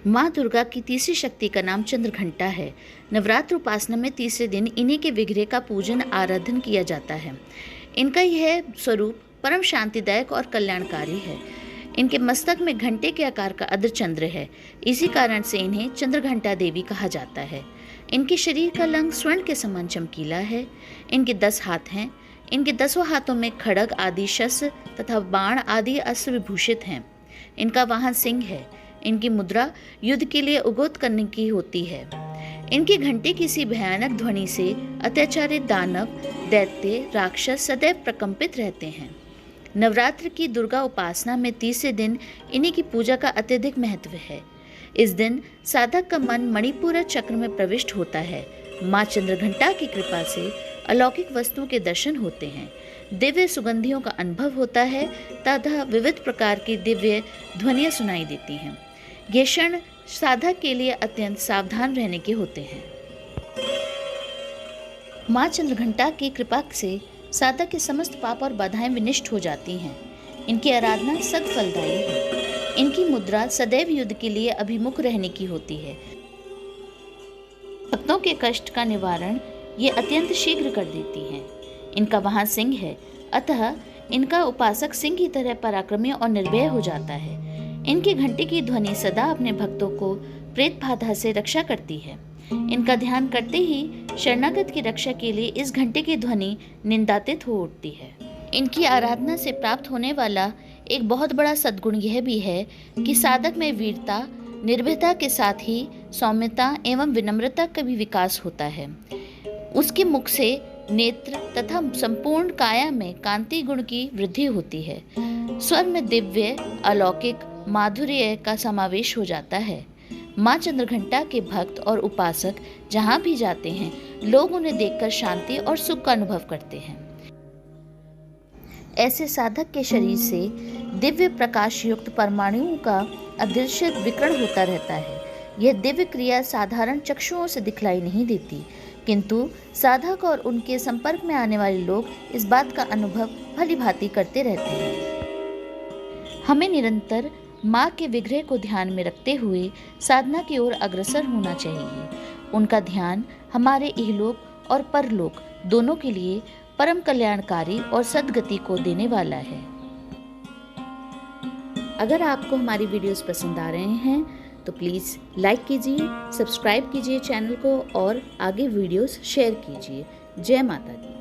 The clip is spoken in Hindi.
माँ दुर्गा की तीसरी शक्ति का नाम चंद्रघंटा है। नवरात्र उपासना में तीसरे दिन इन्हीं के विग्रह का पूजन आराधन किया जाता है। इनका यह स्वरूप परम शांतिदायक और कल्याणकारी है। इनके मस्तक में घंटे के आकार का अर्धचंद्र है। इसी कारण से इन्हें चंद्रघंटा देवी कहा जाता है। इनके शरीर का रंग स्वर्ण के समान चमकीला है। इनके 10 हाथ हैं। इनके 10 हाथों में खड्ग आदि शस्त्र तथा बाण आदि अस्त्र विभूषित हैं। इनका वाहन सिंह है। इनकी मुद्रा युद्ध के लिए उद्योग करने की होती है। इनकी घंटे किसी भयानक ध्वनि से अत्याचारित दानव, दैत्य, राक्षस सदैव प्रकंपित रहते हैं। नवरात्र की दुर्गा उपासना में तीसरे दिन इन्हीं की पूजा का अत्यधिक महत्व है। इस दिन साधक का मन मणिपुर चक्र में प्रविष्ट होता है। माँ चंद्रघंटा की कृपा से अलौकिक वस्तुओं के दर्शन होते हैं, दिव्य सुगंधियों का अनुभव होता है तथा विविध प्रकार की दिव्य ध्वनियाँ सुनाई देती हैं। ये क्षण साधक के लिए अत्यंत सावधान रहने के होते हैं। माँ चंद्रघंटा की कृपा से साधक के समस्त पाप और बाधाएं विनष्ट हो जाती हैं। इनकी आराधना सद फलदायी है। इनकी मुद्रा सदैव युद्ध के लिए अभिमुख रहने की होती है। भक्तों के कष्ट का निवारण ये अत्यंत शीघ्र कर देती हैं। इनका वाहन सिंह है, अतः इनका उपासक सिंह की तरह पराक्रमी और निर्भय हो जाता है। इनकी घंटे की ध्वनि सदा अपने भक्तों को प्रेत बाधा से रक्षा करती है। इनका ध्यान करते ही शरणागत की रक्षा के लिए इस घंटे की ध्वनि निंदातीत हो उठती है। इनकी आराधना से प्राप्त होने वाला एक बहुत बड़ा सद्गुण यह भी है कि साधक में वीरता, निर्भयता के साथ ही सौम्यता एवं विनम्रता का भी विकास होता है। उसके मुख से नेत्र तथा संपूर्ण काया में कांति गुण की वृद्धि होती है। स्वर में दिव्य अलौकिक माधुर्य का समावेश हो जाता है। माँ चंद्रघंटा के भक्त और उपासक जहाँ भी जाते हैं, लोग उन्हें देखकर शांति और सुख का अनुभव करते हैं। ऐसे साधक के शरीर से दिव्य प्रकाश युक्त परमाणुओं का अदृश्य विकर्ण होता रहता है। यह दिव्य क्रिया साधारण चक्षुओं से दिखलाई नहीं देती, किंतु साधक और उनके संपर्क में आने वाले लोग इस बात का अनुभव भली भांति करते रहते हैं। हमें निरंतर माँ के विग्रह को ध्यान में रखते हुए साधना की ओर अग्रसर होना चाहिए। उनका ध्यान हमारे इहलोक और परलोक दोनों के लिए परम कल्याणकारी और सद्गति को देने वाला है। अगर आपको हमारी वीडियोस पसंद आ रहे हैं तो प्लीज़ लाइक कीजिए, सब्सक्राइब कीजिए चैनल को और आगे वीडियोस शेयर कीजिए। जय माता दी।